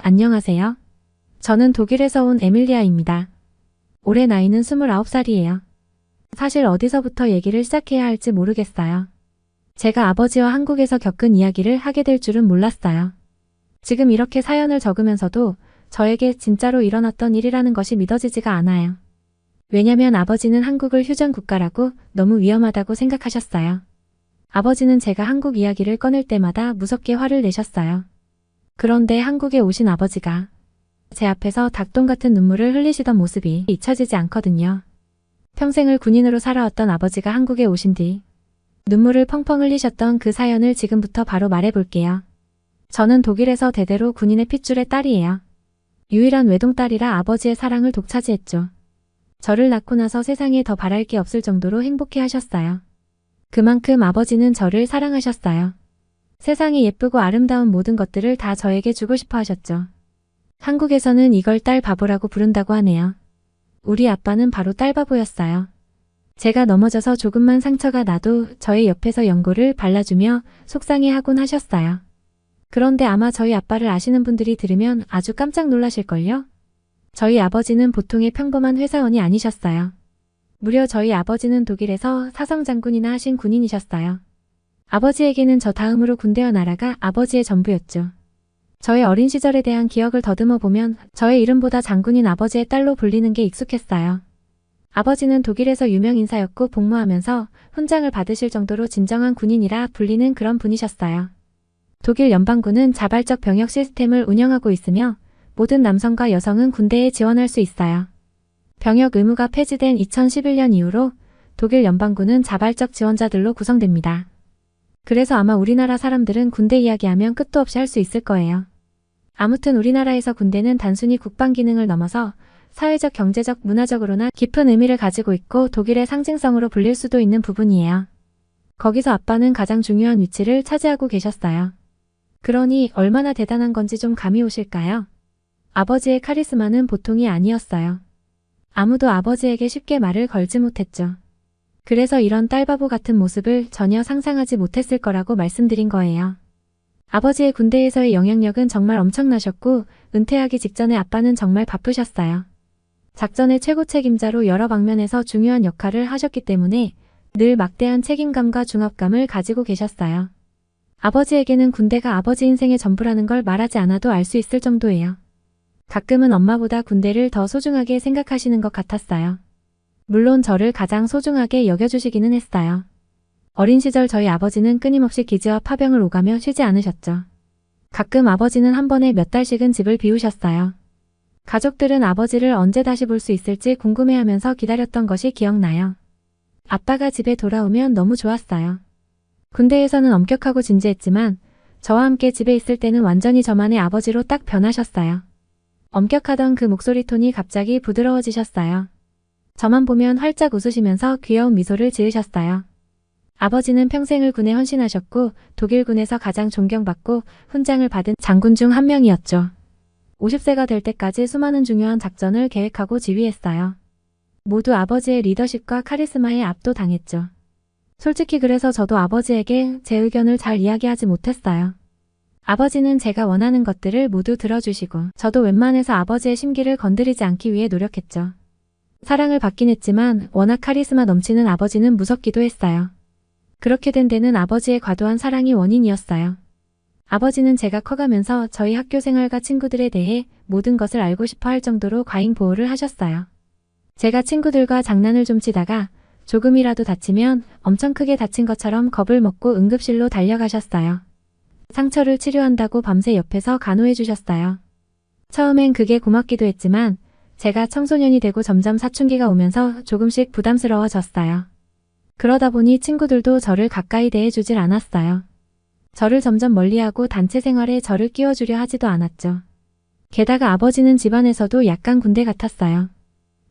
안녕하세요. 저는 독일에서 온 에밀리아입니다. 올해 나이는 29살이에요. 사실 어디서부터 얘기를 시작해야 할지 모르겠어요. 제가 아버지와 한국에서 겪은 이야기를 하게 될 줄은 몰랐어요. 지금 이렇게 사연을 적으면서도 저에게 진짜로 일어났던 일이라는 것이 믿어지지가 않아요. 왜냐면 아버지는 한국을 휴전 국가라고 너무 위험하다고 생각하셨어요. 아버지는 제가 한국 이야기를 꺼낼 때마다 무섭게 화를 내셨어요. 그런데 한국에 오신 아버지가 제 앞에서 닭똥 같은 눈물을 흘리시던 모습이 잊혀지지 않거든요. 평생을 군인으로 살아왔던 아버지가 한국에 오신 뒤 눈물을 펑펑 흘리셨던 그 사연을 지금부터 바로 말해볼게요. 저는 독일에서 대대로 군인의 핏줄의 딸이에요. 유일한 외동딸이라 아버지의 사랑을 독차지했죠. 저를 낳고 나서 세상에 더 바랄 게 없을 정도로 행복해 하셨어요. 그만큼 아버지는 저를 사랑하셨어요. 세상에 예쁘고 아름다운 모든 것들을 다 저에게 주고 싶어 하셨죠. 한국에서는 이걸 딸 바보라고 부른다고 하네요. 우리 아빠는 바로 딸 바보였어요. 제가 넘어져서 조금만 상처가 나도 저의 옆에서 연고를 발라주며 속상해하곤 하셨어요. 그런데 아마 저희 아빠를 아시는 분들이 들으면 아주 깜짝 놀라실걸요? 저희 아버지는 보통의 평범한 회사원이 아니셨어요. 무려 저희 아버지는 독일에서 사성장군이나 하신 군인이셨어요. 아버지에게는 저 다음으로 군대와 나라가 아버지의 전부였죠. 저의 어린 시절에 대한 기억을 더듬어 보면 저의 이름보다 장군인 아버지의 딸로 불리는 게 익숙했어요. 아버지는 독일에서 유명 인사였고 복무하면서 훈장을 받으실 정도로 진정한 군인이라 불리는 그런 분이셨어요. 독일 연방군은 자발적 병역 시스템을 운영하고 있으며 모든 남성과 여성은 군대에 지원할 수 있어요. 병역 의무가 폐지된 2011년 이후로 독일 연방군은 자발적 지원자들로 구성됩니다. 그래서 아마 우리나라 사람들은 군대 이야기하면 끝도 없이 할 수 있을 거예요. 아무튼 우리나라에서 군대는 단순히 국방 기능을 넘어서 사회적, 경제적, 문화적으로나 깊은 의미를 가지고 있고 독일의 상징성으로 불릴 수도 있는 부분이에요. 거기서 아빠는 가장 중요한 위치를 차지하고 계셨어요. 그러니 얼마나 대단한 건지 좀 감이 오실까요? 아버지의 카리스마는 보통이 아니었어요. 아무도 아버지에게 쉽게 말을 걸지 못했죠. 그래서 이런 딸바보 같은 모습을 전혀 상상하지 못했을 거라고 말씀드린 거예요. 아버지의 군대에서의 영향력은 정말 엄청나셨고 은퇴하기 직전에 아빠는 정말 바쁘셨어요. 작전의 최고 책임자로 여러 방면에서 중요한 역할을 하셨기 때문에 늘 막대한 책임감과 중압감을 가지고 계셨어요. 아버지에게는 군대가 아버지 인생의 전부라는 걸 말하지 않아도 알 수 있을 정도예요. 가끔은 엄마보다 군대를 더 소중하게 생각하시는 것 같았어요. 물론 저를 가장 소중하게 여겨주시기는 했어요. 어린 시절 저희 아버지는 끊임없이 기지와 파병을 오가며 쉬지 않으셨죠. 가끔 아버지는 한 번에 몇 달씩은 집을 비우셨어요. 가족들은 아버지를 언제 다시 볼 수 있을지 궁금해하면서 기다렸던 것이 기억나요. 아빠가 집에 돌아오면 너무 좋았어요. 군대에서는 엄격하고 진지했지만 저와 함께 집에 있을 때는 완전히 저만의 아버지로 딱 변하셨어요. 엄격하던 그 목소리 톤이 갑자기 부드러워지셨어요. 저만 보면 활짝 웃으시면서 귀여운 미소를 지으셨어요. 아버지는 평생을 군에 헌신하셨고 독일군에서 가장 존경받고 훈장을 받은 장군 중 한 명이었죠. 50세가 될 때까지 수많은 중요한 작전을 계획하고 지휘했어요. 모두 아버지의 리더십과 카리스마에 압도당했죠. 솔직히 그래서 저도 아버지에게 제 의견을 잘 이야기하지 못했어요. 아버지는 제가 원하는 것들을 모두 들어주시고 저도 웬만해서 아버지의 심기를 건드리지 않기 위해 노력했죠. 사랑을 받긴 했지만 워낙 카리스마 넘치는 아버지는 무섭기도 했어요. 그렇게 된 데는 아버지의 과도한 사랑이 원인이었어요. 아버지는 제가 커가면서 저희 학교 생활과 친구들에 대해 모든 것을 알고 싶어 할 정도로 과잉 보호를 하셨어요. 제가 친구들과 장난을 좀 치다가 조금이라도 다치면 엄청 크게 다친 것처럼 겁을 먹고 응급실로 달려가셨어요. 상처를 치료한다고 밤새 옆에서 간호해 주셨어요. 처음엔 그게 고맙기도 했지만 제가 청소년이 되고 점점 사춘기가 오면서 조금씩 부담스러워졌어요. 그러다 보니 친구들도 저를 가까이 대해주질 않았어요. 저를 점점 멀리하고 단체 생활에 저를 끼워주려 하지도 않았죠. 게다가 아버지는 집안에서도 약간 군대 같았어요.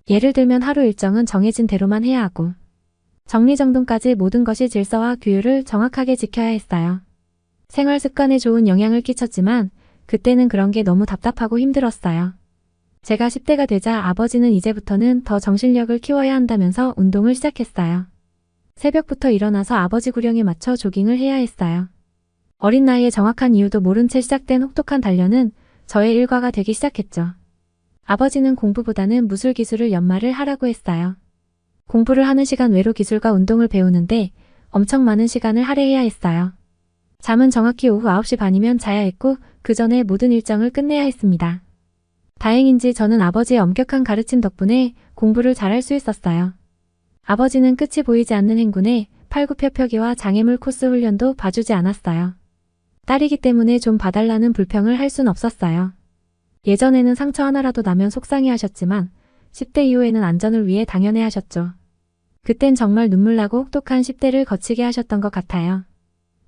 예를 들면 하루 일정은 정해진 대로만 해야 하고 정리정돈까지 모든 것이 질서와 규율을 정확하게 지켜야 했어요. 생활 습관에 좋은 영향을 끼쳤지만 그때는 그런 게 너무 답답하고 힘들었어요. 제가 10대가 되자 아버지는 이제부터는 더 정신력을 키워야 한다면서 운동을 시작했어요. 새벽부터 일어나서 아버지 구령에 맞춰 조깅을 해야 했어요. 어린 나이에 정확한 이유도 모른 채 시작된 혹독한 단련은 저의 일과가 되기 시작했죠. 아버지는 공부보다는 무술 기술을 연마를 하라고 했어요. 공부를 하는 시간 외로 기술과 운동을 배우는데 엄청 많은 시간을 할애해야 했어요. 잠은 정확히 오후 9시 반이면 자야 했고 그 전에 모든 일정을 끝내야 했습니다. 다행인지 저는 아버지의 엄격한 가르침 덕분에 공부를 잘할 수 있었어요. 아버지는 끝이 보이지 않는 행군에 팔굽혀펴기와 장애물 코스 훈련도 봐주지 않았어요. 딸이기 때문에 좀 봐달라는 불평을 할 순 없었어요. 예전에는 상처 하나라도 나면 속상해 하셨지만 10대 이후에는 안전을 위해 당연해 하셨죠. 그땐 정말 눈물나고 혹독한 10대를 거치게 하셨던 것 같아요.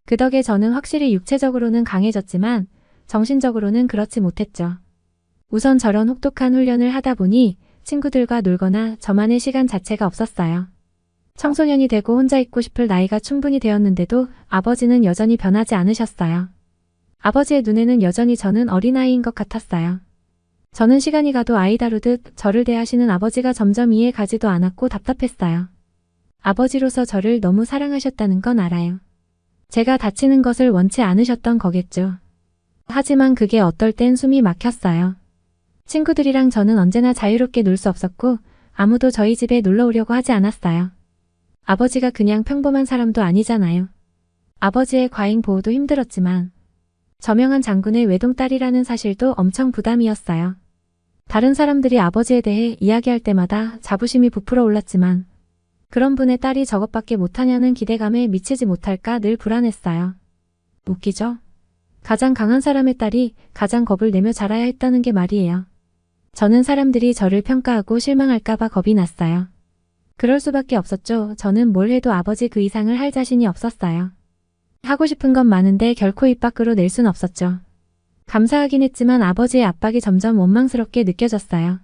그 덕에 저는 확실히 육체적으로는 강해졌지만 정신적으로는 그렇지 못했죠. 우선 저런 혹독한 훈련을 하다 보니 친구들과 놀거나 저만의 시간 자체가 없었어요. 청소년이 되고 혼자 있고 싶을 나이가 충분히 되었는데도 아버지는 여전히 변하지 않으셨어요. 아버지의 눈에는 여전히 저는 어린아이인 것 같았어요. 저는 시간이 가도 아이 다루듯 저를 대하시는 아버지가 점점 이해 가지도 않았고 답답했어요. 아버지로서 저를 너무 사랑하셨다는 건 알아요. 제가 다치는 것을 원치 않으셨던 거겠죠. 하지만 그게 어떨 땐 숨이 막혔어요. 친구들이랑 저는 언제나 자유롭게 놀 수 없었고 아무도 저희 집에 놀러 오려고 하지 않았어요. 아버지가 그냥 평범한 사람도 아니잖아요. 아버지의 과잉 보호도 힘들었지만 저명한 장군의 외동딸이라는 사실도 엄청 부담이었어요. 다른 사람들이 아버지에 대해 이야기할 때마다 자부심이 부풀어 올랐지만 그런 분의 딸이 저것밖에 못하냐는 기대감에 미치지 못할까 늘 불안했어요. 웃기죠? 가장 강한 사람의 딸이 가장 겁을 내며 자라야 했다는 게 말이에요. 저는 사람들이 저를 평가하고 실망할까봐 겁이 났어요. 그럴 수밖에 없었죠. 저는 뭘 해도 아버지 그 이상을 할 자신이 없었어요. 하고 싶은 건 많은데 결코 입 밖으로 낼 순 없었죠. 감사하긴 했지만 아버지의 압박이 점점 원망스럽게 느껴졌어요.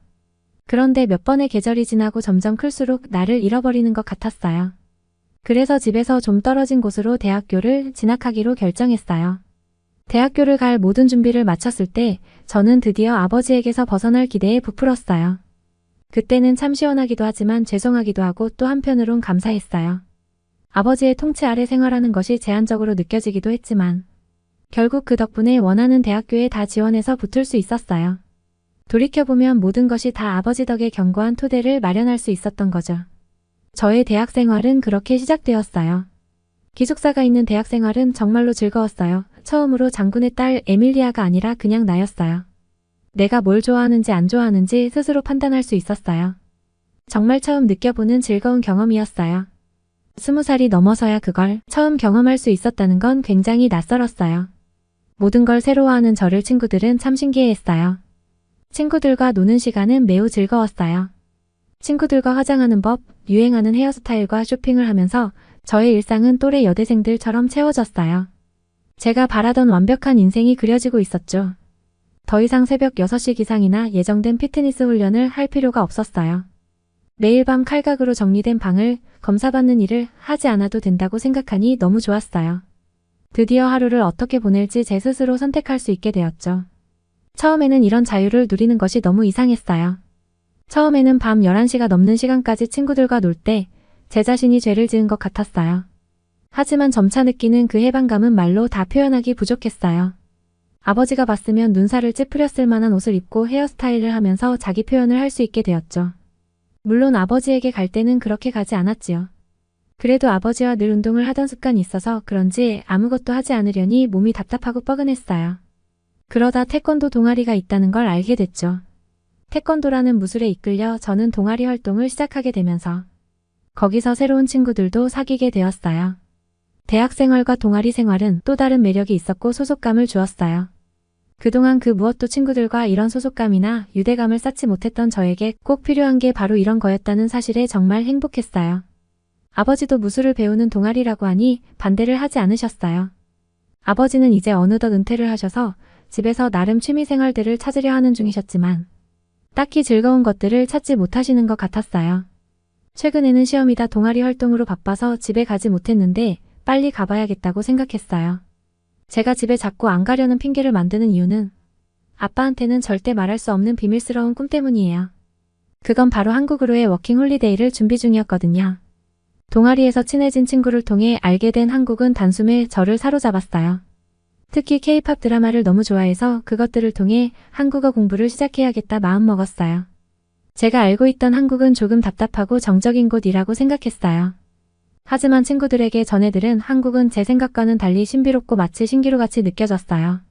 그런데 몇 번의 계절이 지나고 점점 클수록 나를 잃어버리는 것 같았어요. 그래서 집에서 좀 떨어진 곳으로 대학교를 진학하기로 결정했어요. 대학교를 갈 모든 준비를 마쳤을 때 저는 드디어 아버지에게서 벗어날 기대에 부풀었어요. 그때는 참 시원하기도 하지만 죄송하기도 하고 또 한편으론 감사했어요. 아버지의 통치 아래 생활하는 것이 제한적으로 느껴지기도 했지만 결국 그 덕분에 원하는 대학교에 다 지원해서 붙을 수 있었어요. 돌이켜보면 모든 것이 다 아버지 덕에 견고한 토대를 마련할 수 있었던 거죠. 저의 대학 생활은 그렇게 시작되었어요. 기숙사가 있는 대학 생활은 정말로 즐거웠어요. 처음으로 장군의 딸 에밀리아가 아니라 그냥 나였어요. 내가 뭘 좋아하는지 안 좋아하는지 스스로 판단할 수 있었어요. 정말 처음 느껴보는 즐거운 경험이었어요. 20살이 넘어서야 그걸 처음 경험할 수 있었다는 건 굉장히 낯설었어요. 모든 걸 새로워하는 저를 친구들은 참 신기해했어요. 친구들과 노는 시간은 매우 즐거웠어요. 친구들과 화장하는 법, 유행하는 헤어스타일과 쇼핑을 하면서 저의 일상은 또래 여대생들처럼 채워졌어요. 제가 바라던 완벽한 인생이 그려지고 있었죠. 더 이상 새벽 6시 기상이나 예정된 피트니스 훈련을 할 필요가 없었어요. 매일 밤 칼각으로 정리된 방을 검사받는 일을 하지 않아도 된다고 생각하니 너무 좋았어요. 드디어 하루를 어떻게 보낼지 제 스스로 선택할 수 있게 되었죠. 처음에는 이런 자유를 누리는 것이 너무 이상했어요. 처음에는 밤 11시가 넘는 시간까지 친구들과 놀 때 제 자신이 죄를 지은 것 같았어요. 하지만 점차 느끼는 그 해방감은 말로 다 표현하기 부족했어요. 아버지가 봤으면 눈살을 찌푸렸을 만한 옷을 입고 헤어스타일을 하면서 자기 표현을 할 수 있게 되었죠. 물론 아버지에게 갈 때는 그렇게 가지 않았지요. 그래도 아버지와 늘 운동을 하던 습관이 있어서 그런지 아무것도 하지 않으려니 몸이 답답하고 뻐근했어요. 그러다 태권도 동아리가 있다는 걸 알게 됐죠. 태권도라는 무술에 이끌려 저는 동아리 활동을 시작하게 되면서 거기서 새로운 친구들도 사귀게 되었어요. 대학 생활과 동아리 생활은 또 다른 매력이 있었고 소속감을 주었어요. 그동안 그 무엇도 친구들과 이런 소속감이나 유대감을 쌓지 못했던 저에게 꼭 필요한 게 바로 이런 거였다는 사실에 정말 행복했어요. 아버지도 무술을 배우는 동아리라고 하니 반대를 하지 않으셨어요. 아버지는 이제 어느덧 은퇴를 하셔서 집에서 나름 취미생활들을 찾으려 하는 중이셨지만 딱히 즐거운 것들을 찾지 못하시는 것 같았어요. 최근에는 시험이다 동아리 활동으로 바빠서 집에 가지 못했는데 빨리 가봐야겠다고 생각했어요. 제가 집에 자꾸 안 가려는 핑계를 만드는 이유는 아빠한테는 절대 말할 수 없는 비밀스러운 꿈 때문이에요. 그건 바로 한국으로의 워킹 홀리데이를 준비 중이었거든요. 동아리에서 친해진 친구를 통해 알게 된 한국은 단숨에 저를 사로잡았어요. 특히 K-팝 드라마를 너무 좋아해서 그것들을 통해 한국어 공부를 시작해야겠다 마음먹었어요. 제가 알고 있던 한국은 조금 답답하고 정적인 곳이라고 생각했어요. 하지만 친구들에게 전해들은 한국은 제 생각과는 달리 신비롭고 마치 신기루같이 느껴졌어요.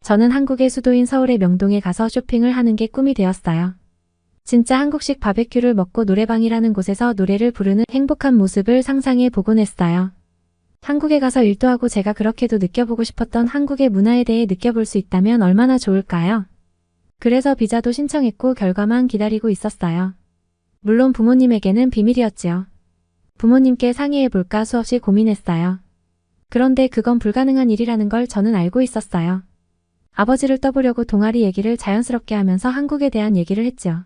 저는 한국의 수도인 서울의 명동에 가서 쇼핑을 하는 게 꿈이 되었어요. 진짜 한국식 바베큐를 먹고 노래방이라는 곳에서 노래를 부르는 행복한 모습을 상상해 보곤 했어요. 한국에 가서 일도 하고 제가 그렇게도 느껴보고 싶었던 한국의 문화에 대해 느껴볼 수 있다면 얼마나 좋을까요? 그래서 비자도 신청했고 결과만 기다리고 있었어요. 물론 부모님에게는 비밀이었지요. 부모님께 상의해볼까 수없이 고민했어요. 그런데 그건 불가능한 일이라는 걸 저는 알고 있었어요. 아버지를 떠보려고 동아리 얘기를 자연스럽게 하면서 한국에 대한 얘기를 했죠.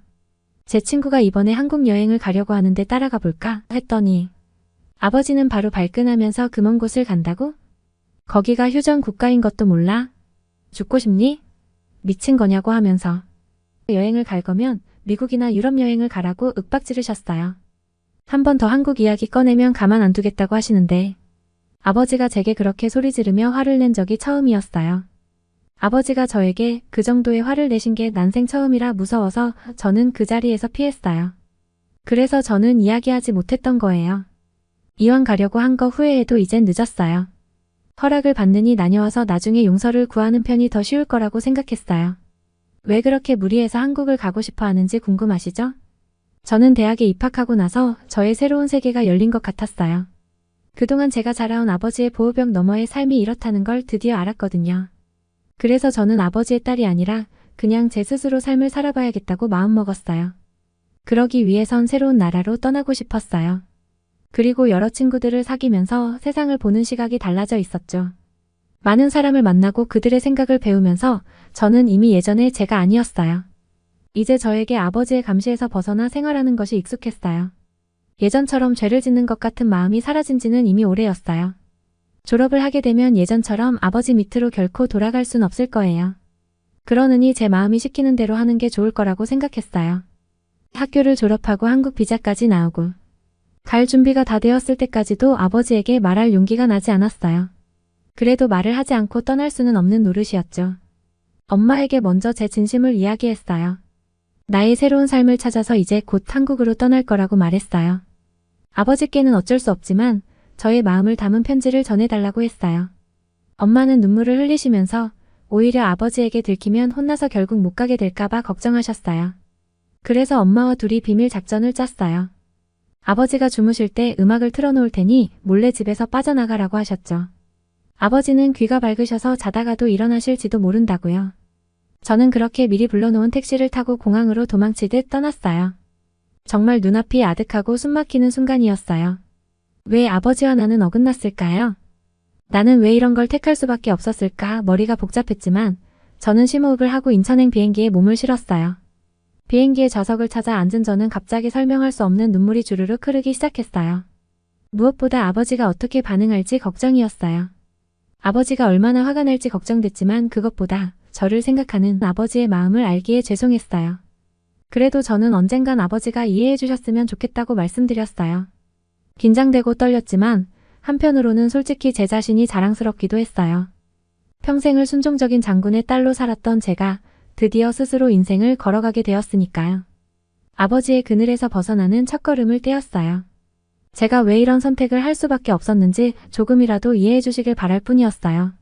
제 친구가 이번에 한국 여행을 가려고 하는데 따라가 볼까 했더니 아버지는 바로 발끈하면서 그 먼 곳을 간다고? 거기가 휴전 국가인 것도 몰라? 죽고 싶니? 미친 거냐고 하면서 여행을 갈 거면 미국이나 유럽 여행을 가라고 윽박 지르셨어요. 한 번 더 한국 이야기 꺼내면 가만 안 두겠다고 하시는데 아버지가 제게 그렇게 소리 지르며 화를 낸 적이 처음이었어요. 아버지가 저에게 그 정도의 화를 내신 게 난생 처음이라 무서워서 저는 그 자리에서 피했어요. 그래서 저는 이야기하지 못했던 거예요. 이왕 가려고 한 거 후회해도 이젠 늦었어요. 허락을 받느니 다녀와서 나중에 용서를 구하는 편이 더 쉬울 거라고 생각했어요. 왜 그렇게 무리해서 한국을 가고 싶어 하는지 궁금하시죠? 저는 대학에 입학하고 나서 저의 새로운 세계가 열린 것 같았어요. 그동안 제가 자라온 아버지의 보호벽 너머의 삶이 이렇다는 걸 드디어 알았거든요. 그래서 저는 아버지의 딸이 아니라 그냥 제 스스로 삶을 살아봐야겠다고 마음먹었어요. 그러기 위해선 새로운 나라로 떠나고 싶었어요. 그리고 여러 친구들을 사귀면서 세상을 보는 시각이 달라져 있었죠. 많은 사람을 만나고 그들의 생각을 배우면서 저는 이미 예전의 제가 아니었어요. 이제 저에게 아버지의 감시에서 벗어나 생활하는 것이 익숙했어요. 예전처럼 죄를 짓는 것 같은 마음이 사라진 지는 이미 오래였어요. 졸업을 하게 되면 예전처럼 아버지 밑으로 결코 돌아갈 순 없을 거예요. 그러느니 제 마음이 시키는 대로 하는 게 좋을 거라고 생각했어요. 학교를 졸업하고 한국 비자까지 나오고 갈 준비가 다 되었을 때까지도 아버지에게 말할 용기가 나지 않았어요. 그래도 말을 하지 않고 떠날 수는 없는 노릇이었죠. 엄마에게 먼저 제 진심을 이야기했어요. 나의 새로운 삶을 찾아서 이제 곧 한국으로 떠날 거라고 말했어요. 아버지께는 어쩔 수 없지만 저의 마음을 담은 편지를 전해달라고 했어요. 엄마는 눈물을 흘리시면서 오히려 아버지에게 들키면 혼나서 결국 못 가게 될까봐 걱정하셨어요. 그래서 엄마와 둘이 비밀 작전을 짰어요. 아버지가 주무실 때 음악을 틀어놓을 테니 몰래 집에서 빠져나가라고 하셨죠. 아버지는 귀가 밝으셔서 자다가도 일어나실지도 모른다고요. 저는 그렇게 미리 불러놓은 택시를 타고 공항으로 도망치듯 떠났어요. 정말 눈앞이 아득하고 숨막히는 순간이었어요. 왜 아버지와 나는 어긋났을까요? 나는 왜 이런 걸 택할 수밖에 없었을까? 머리가 복잡했지만 저는 심호흡을 하고 인천행 비행기에 몸을 실었어요. 비행기의 좌석을 찾아 앉은 저는 갑자기 설명할 수 없는 눈물이 주르륵 흐르기 시작했어요. 무엇보다 아버지가 어떻게 반응할지 걱정이었어요. 아버지가 얼마나 화가 날지 걱정됐지만 그것보다 저를 생각하는 아버지의 마음을 알기에 죄송했어요. 그래도 저는 언젠간 아버지가 이해해 주셨으면 좋겠다고 말씀드렸어요. 긴장되고 떨렸지만 한편으로는 솔직히 제 자신이 자랑스럽기도 했어요. 평생을 순종적인 장군의 딸로 살았던 제가 드디어 스스로 인생을 걸어가게 되었으니까요. 아버지의 그늘에서 벗어나는 첫걸음을 떼었어요. 제가 왜 이런 선택을 할 수밖에 없었는지 조금이라도 이해해 주시길 바랄 뿐이었어요.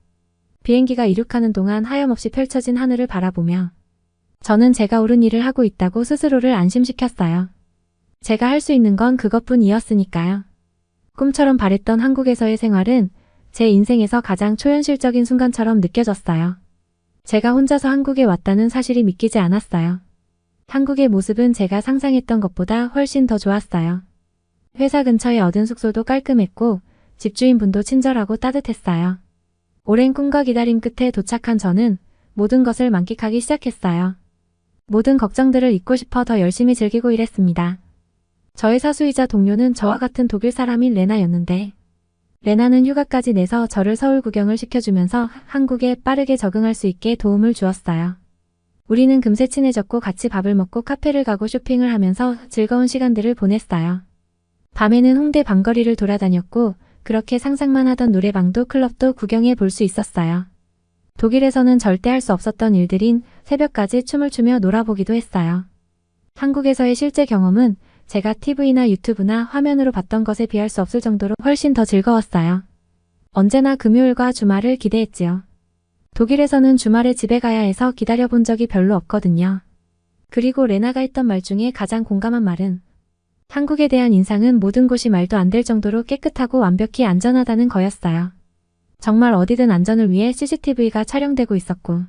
비행기가 이륙하는 동안 하염없이 펼쳐진 하늘을 바라보며 저는 제가 옳은 일을 하고 있다고 스스로를 안심시켰어요. 제가 할 수 있는 건 그것뿐이었으니까요. 꿈처럼 바랬던 한국에서의 생활은 제 인생에서 가장 초현실적인 순간처럼 느껴졌어요. 제가 혼자서 한국에 왔다는 사실이 믿기지 않았어요. 한국의 모습은 제가 상상했던 것보다 훨씬 더 좋았어요. 회사 근처에 얻은 숙소도 깔끔했고 집주인분도 친절하고 따뜻했어요. 오랜 꿈과 기다림 끝에 도착한 저는 모든 것을 만끽하기 시작했어요. 모든 걱정들을 잊고 싶어 더 열심히 즐기고 일했습니다. 저의 사수이자 동료는 저와 같은 독일 사람인 레나였는데 레나는 휴가까지 내서 저를 서울 구경을 시켜주면서 한국에 빠르게 적응할 수 있게 도움을 주었어요. 우리는 금세 친해졌고 같이 밥을 먹고 카페를 가고 쇼핑을 하면서 즐거운 시간들을 보냈어요. 밤에는 홍대 밤거리를 돌아다녔고 그렇게 상상만 하던 노래방도 클럽도 구경해 볼 수 있었어요. 독일에서는 절대 할 수 없었던 일들인 새벽까지 춤을 추며 놀아보기도 했어요. 한국에서의 실제 경험은 제가 TV나 유튜브나 화면으로 봤던 것에 비할 수 없을 정도로 훨씬 더 즐거웠어요. 언제나 금요일과 주말을 기대했지요. 독일에서는 주말에 집에 가야 해서 기다려본 적이 별로 없거든요. 그리고 레나가 했던 말 중에 가장 공감한 말은 한국에 대한 인상은 모든 곳이 말도 안 될 정도로 깨끗하고 완벽히 안전하다는 거였어요. 정말 어디든 안전을 위해 CCTV가 촬영되고 있었고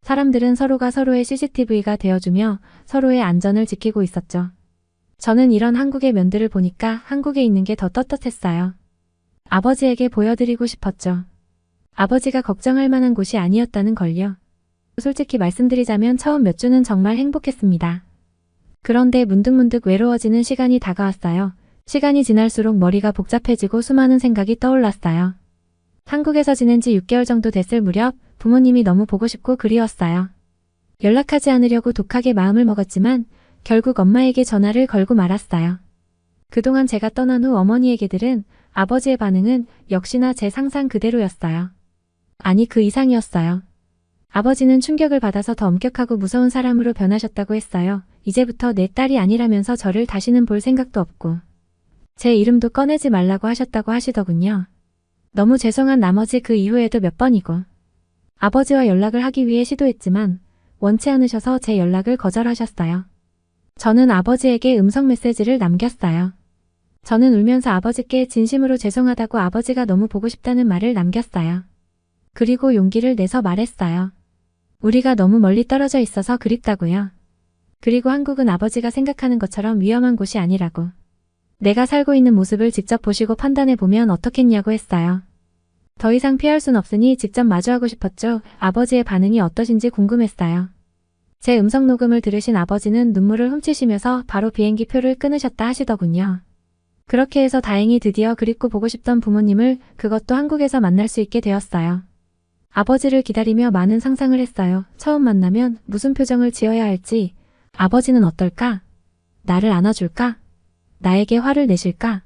사람들은 서로가 서로의 CCTV가 되어주며 서로의 안전을 지키고 있었죠. 저는 이런 한국의 면들을 보니까 한국에 있는 게 더 떳떳했어요. 아버지에게 보여드리고 싶었죠. 아버지가 걱정할 만한 곳이 아니었다는 걸요. 솔직히 말씀드리자면 처음 몇 주는 정말 행복했습니다. 그런데 문득문득 외로워지는 시간이 다가왔어요. 시간이 지날수록 머리가 복잡해지고 수많은 생각이 떠올랐어요. 한국에서 지낸 지 6개월 정도 됐을 무렵 부모님이 너무 보고 싶고 그리웠어요. 연락하지 않으려고 독하게 마음을 먹었지만 결국 엄마에게 전화를 걸고 말았어요. 그동안 제가 떠난 후 어머니에게 들은 아버지의 반응은 역시나 제 상상 그대로였어요. 아니 그 이상이었어요. 아버지는 충격을 받아서 더 엄격하고 무서운 사람으로 변하셨다고 했어요. 이제부터 내 딸이 아니라면서 저를 다시는 볼 생각도 없고 제 이름도 꺼내지 말라고 하셨다고 하시더군요. 너무 죄송한 나머지 그 이후에도 몇 번이고 아버지와 연락을 하기 위해 시도했지만 원치 않으셔서 제 연락을 거절하셨어요. 저는 아버지에게 음성 메시지를 남겼어요. 저는 울면서 아버지께 진심으로 죄송하다고 아버지가 너무 보고 싶다는 말을 남겼어요. 그리고 용기를 내서 말했어요. 우리가 너무 멀리 떨어져 있어서 그립다고요. 그리고 한국은 아버지가 생각하는 것처럼 위험한 곳이 아니라고. 내가 살고 있는 모습을 직접 보시고 판단해보면 어떻겠냐고 했어요. 더 이상 피할 순 없으니 직접 마주하고 싶었죠. 아버지의 반응이 어떠신지 궁금했어요. 제 음성 녹음을 들으신 아버지는 눈물을 훔치시면서 바로 비행기 표를 끊으셨다 하시더군요. 그렇게 해서 다행히 드디어 그립고 보고 싶던 부모님을 그것도 한국에서 만날 수 있게 되었어요. 아버지를 기다리며 많은 상상을 했어요. 처음 만나면 무슨 표정을 지어야 할지, 아버지는 어떨까? 나를 안아줄까? 나에게 화를 내실까?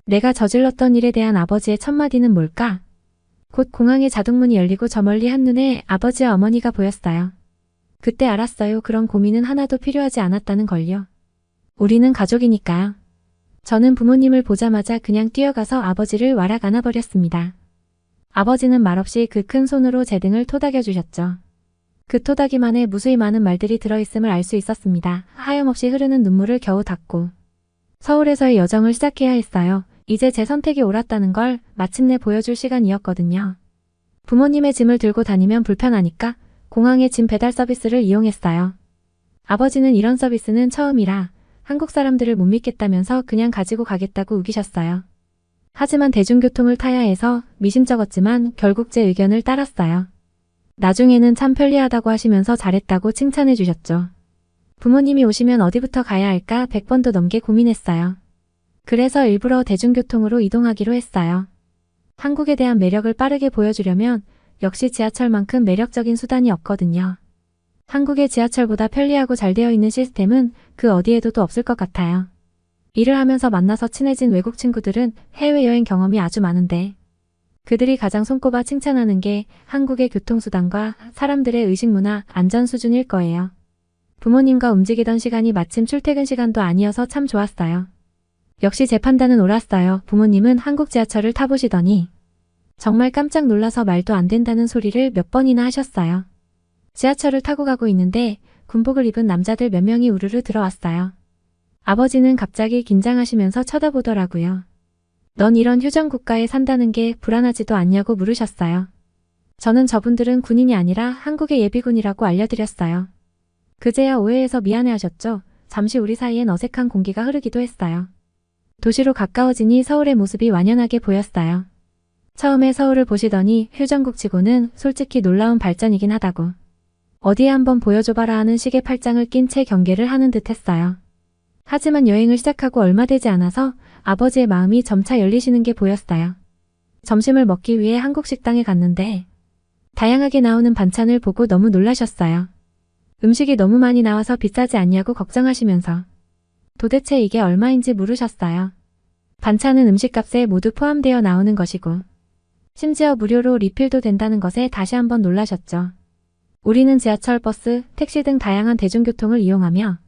내가 저질렀던 일에 대한 아버지의 첫마디는 뭘까? 곧 공항의 자동문이 열리고 저 멀리 한눈에 아버지와 어머니가 보였어요. 그때 알았어요. 그런 고민은 하나도 필요하지 않았다는 걸요. 우리는 가족이니까요. 저는 부모님을 보자마자 그냥 뛰어가서 아버지를 와락 안아버렸습니다. 아버지는 말없이 그 큰 손으로 제 등을 토닥여 주셨죠. 그 토닥이만에 무수히 많은 말들이 들어있음을 알 수 있었습니다. 하염없이 흐르는 눈물을 겨우 닦고 서울에서의 여정을 시작해야 했어요. 이제 제 선택이 옳았다는 걸 마침내 보여줄 시간이었거든요. 부모님의 짐을 들고 다니면 불편하니까 공항의 짐 배달 서비스를 이용했어요. 아버지는 이런 서비스는 처음이라 한국 사람들을 못 믿겠다면서 그냥 가지고 가겠다고 우기셨어요. 하지만 대중교통을 타야 해서 미심쩍었지만 결국 제 의견을 따랐어요. 나중에는 참 편리하다고 하시면서 잘했다고 칭찬해 주셨죠. 부모님이 오시면 어디부터 가야 할까 100번도 넘게 고민했어요. 그래서 일부러 대중교통으로 이동하기로 했어요. 한국에 대한 매력을 빠르게 보여주려면 역시 지하철만큼 매력적인 수단이 없거든요. 한국의 지하철보다 편리하고 잘 되어 있는 시스템은 그 어디에도 또 없을 것 같아요. 일을 하면서 만나서 친해진 외국 친구들은 해외여행 경험이 아주 많은데 그들이 가장 손꼽아 칭찬하는 게 한국의 교통수단과 사람들의 의식문화, 안전 수준일 거예요. 부모님과 움직이던 시간이 마침 출퇴근 시간도 아니어서 참 좋았어요. 역시 제 판단은 옳았어요. 부모님은 한국 지하철을 타보시더니 정말 깜짝 놀라서 말도 안 된다는 소리를 몇 번이나 하셨어요. 지하철을 타고 가고 있는데 군복을 입은 남자들 몇 명이 우르르 들어왔어요. 아버지는 갑자기 긴장하시면서 쳐다보더라고요. 넌 이런 휴전 국가에 산다는 게 불안하지도 않냐고 물으셨어요. 저는 저분들은 군인이 아니라 한국의 예비군이라고 알려드렸어요. 그제야 오해해서 미안해하셨죠. 잠시 우리 사이엔 어색한 공기가 흐르기도 했어요. 도시로 가까워지니 서울의 모습이 완연하게 보였어요. 처음에 서울을 보시더니 휴전국치고는 솔직히 놀라운 발전이긴 하다고. 어디에 한번 보여줘봐라 하는 식의 팔짱을 낀 채 경계를 하는 듯 했어요. 하지만 여행을 시작하고 얼마 되지 않아서 아버지의 마음이 점차 열리시는 게 보였어요. 점심을 먹기 위해 한국 식당에 갔는데 다양하게 나오는 반찬을 보고 너무 놀라셨어요. 음식이 너무 많이 나와서 비싸지 않냐고 걱정하시면서 도대체 이게 얼마인지 물으셨어요. 반찬은 음식값에 모두 포함되어 나오는 것이고 심지어 무료로 리필도 된다는 것에 다시 한번 놀라셨죠. 우리는 지하철, 버스, 택시 등 다양한 대중교통을 이용하며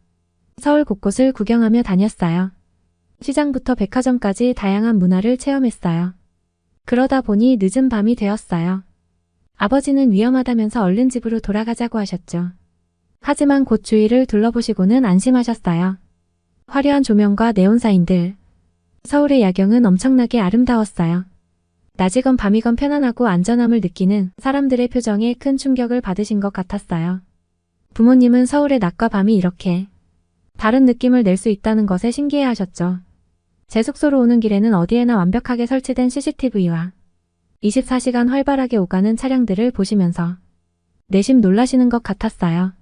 서울 곳곳을 구경하며 다녔어요. 시장부터 백화점까지 다양한 문화를 체험했어요. 그러다 보니 늦은 밤이 되었어요. 아버지는 위험하다면서 얼른 집으로 돌아가자고 하셨죠. 하지만 곧 주위를 둘러보시고는 안심하셨어요. 화려한 조명과 네온사인들. 서울의 야경은 엄청나게 아름다웠어요. 낮이건 밤이건 편안하고 안전함을 느끼는 사람들의 표정에 큰 충격을 받으신 것 같았어요. 부모님은 서울의 낮과 밤이 이렇게 다른 느낌을 낼 수 있다는 것에 신기해하셨죠. 제 숙소로 오는 길에는 어디에나 완벽하게 설치된 CCTV와 24시간 활발하게 오가는 차량들을 보시면서 내심 놀라시는 것 같았어요.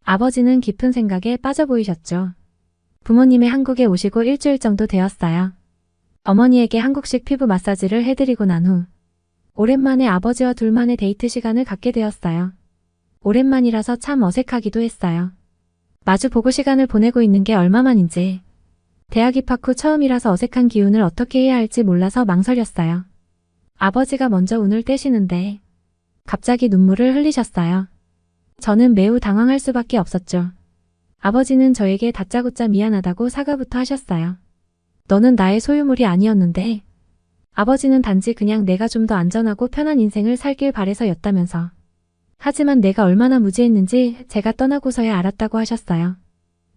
아버지는 깊은 생각에 빠져 보이셨죠. 부모님의 한국에 오시고 일주일 정도 되었어요. 어머니에게 한국식 피부 마사지를 해드리고 난 후 오랜만에 아버지와 둘만의 데이트 시간을 갖게 되었어요. 오랜만이라서 참 어색하기도 했어요. 마주 보고 시간을 보내고 있는 게 얼마만인지. 대학 입학 후 처음이라서 어색한 기운을 어떻게 해야 할지 몰라서 망설였어요. 아버지가 먼저 운을 떼시는데 갑자기 눈물을 흘리셨어요. 저는 매우 당황할 수밖에 없었죠. 아버지는 저에게 다짜고짜 미안하다고 사과부터 하셨어요. 너는 나의 소유물이 아니었는데. 아버지는 단지 그냥 내가 좀 더 안전하고 편한 인생을 살길 바래서였다면서. 하지만 내가 얼마나 무지했는지 제가 떠나고서야 알았다고 하셨어요.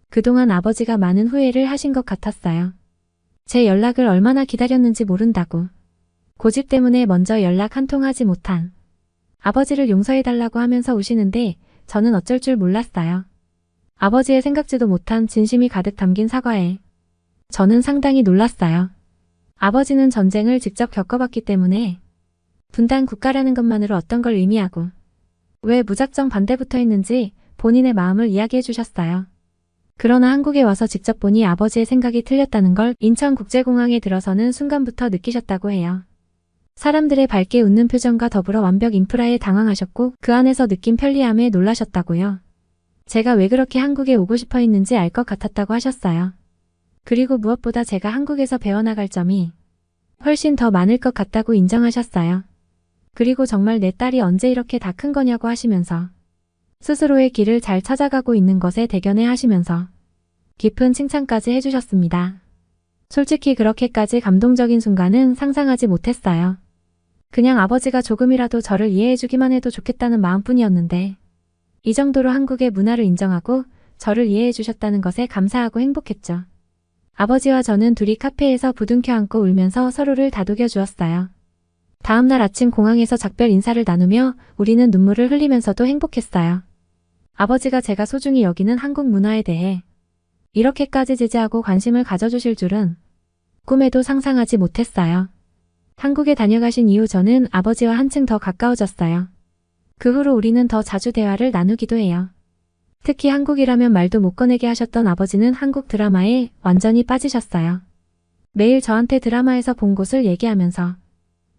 그동안 아버지가 많은 후회를 하신 것 같았어요. 제 연락을 얼마나 기다렸는지 모른다고. 고집 때문에 먼저 연락 한 통 하지 못한 아버지를 용서해달라고 하면서 우시는데 저는 어쩔 줄 몰랐어요. 아버지의 생각지도 못한 진심이 가득 담긴 사과에 저는 상당히 놀랐어요. 아버지는 전쟁을 직접 겪어봤기 때문에 분단 국가라는 것만으로 어떤 걸 의미하고 왜 무작정 반대부터 했는지 본인의 마음을 이야기해 주셨어요. 그러나 한국에 와서 직접 보니 아버지의 생각이 틀렸다는 걸 인천국제공항에 들어서는 순간부터 느끼셨다고 해요. 사람들의 밝게 웃는 표정과 더불어 완벽 인프라에 당황하셨고 그 안에서 느낀 편리함에 놀라셨다고요. 제가 왜 그렇게 한국에 오고 싶어 했는지 알 것 같았다고 하셨어요. 그리고 무엇보다 제가 한국에서 배워나갈 점이 훨씬 더 많을 것 같다고 인정하셨어요. 그리고 정말 내 딸이 언제 이렇게 다 큰 거냐고 하시면서 스스로의 길을 잘 찾아가고 있는 것에 대견해 하시면서 깊은 칭찬까지 해주셨습니다. 솔직히 그렇게까지 감동적인 순간은 상상하지 못했어요. 그냥 아버지가 조금이라도 저를 이해해주기만 해도 좋겠다는 마음뿐이었는데 이 정도로 한국의 문화를 인정하고 저를 이해해주셨다는 것에 감사하고 행복했죠. 아버지와 저는 둘이 카페에서 부둥켜 안고 울면서 서로를 다독여 주었어요. 다음날 아침 공항에서 작별 인사를 나누며 우리는 눈물을 흘리면서도 행복했어요. 아버지가 제가 소중히 여기는 한국 문화에 대해 이렇게까지 지지하고 관심을 가져주실 줄은 꿈에도 상상하지 못했어요. 한국에 다녀가신 이후 저는 아버지와 한층 더 가까워졌어요. 그 후로 우리는 더 자주 대화를 나누기도 해요. 특히 한국이라면 말도 못 꺼내게 하셨던 아버지는 한국 드라마에 완전히 빠지셨어요. 매일 저한테 드라마에서 본 곳을 얘기하면서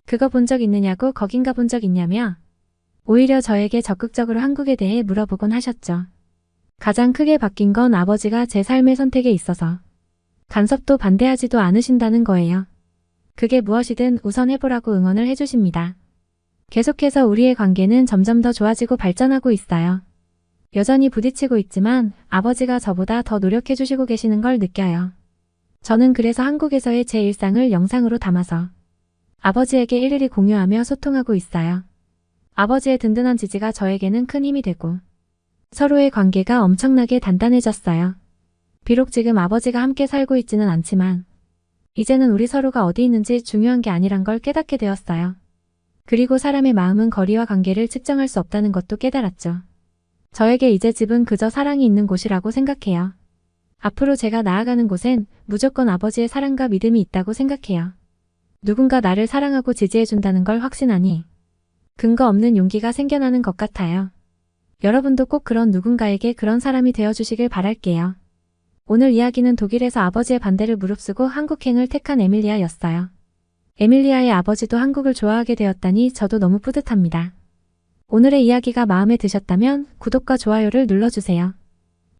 그거 본 적 있느냐고 거긴 가본 적 있냐며 오히려 저에게 적극적으로 한국에 대해 물어보곤 하셨죠. 가장 크게 바뀐 건 아버지가 제 삶의 선택에 있어서 간섭도 반대하지도 않으신다는 거예요. 그게 무엇이든 우선 해보라고 응원을 해주십니다. 계속해서 우리의 관계는 점점 더 좋아지고 발전하고 있어요. 여전히 부딪히고 있지만 아버지가 저보다 더 노력해주시고 계시는 걸 느껴요. 저는 그래서 한국에서의 제 일상을 영상으로 담아서 아버지에게 일일이 공유하며 소통하고 있어요. 아버지의 든든한 지지가 저에게는 큰 힘이 되고 서로의 관계가 엄청나게 단단해졌어요. 비록 지금 아버지가 함께 살고 있지는 않지만 이제는 우리 서로가 어디 있는지 중요한 게 아니란 걸 깨닫게 되었어요. 그리고 사람의 마음은 거리와 관계를 측정할 수 없다는 것도 깨달았죠. 저에게 이제 집은 그저 사랑이 있는 곳이라고 생각해요. 앞으로 제가 나아가는 곳엔 무조건 아버지의 사랑과 믿음이 있다고 생각해요. 누군가 나를 사랑하고 지지해준다는 걸 확신하니 근거 없는 용기가 생겨나는 것 같아요. 여러분도 꼭 그런 누군가에게 그런 사람이 되어주시길 바랄게요. 오늘 이야기는 독일에서 아버지의 반대를 무릅쓰고 한국행을 택한 에밀리아였어요. 에밀리아의 아버지도 한국을 좋아하게 되었다니 저도 너무 뿌듯합니다. 오늘의 이야기가 마음에 드셨다면 구독과 좋아요를 눌러주세요.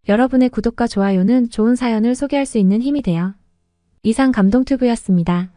여러분의 구독과 좋아요는 좋은 사연을 소개할 수 있는 힘이 돼요. 이상 감동튜브였습니다.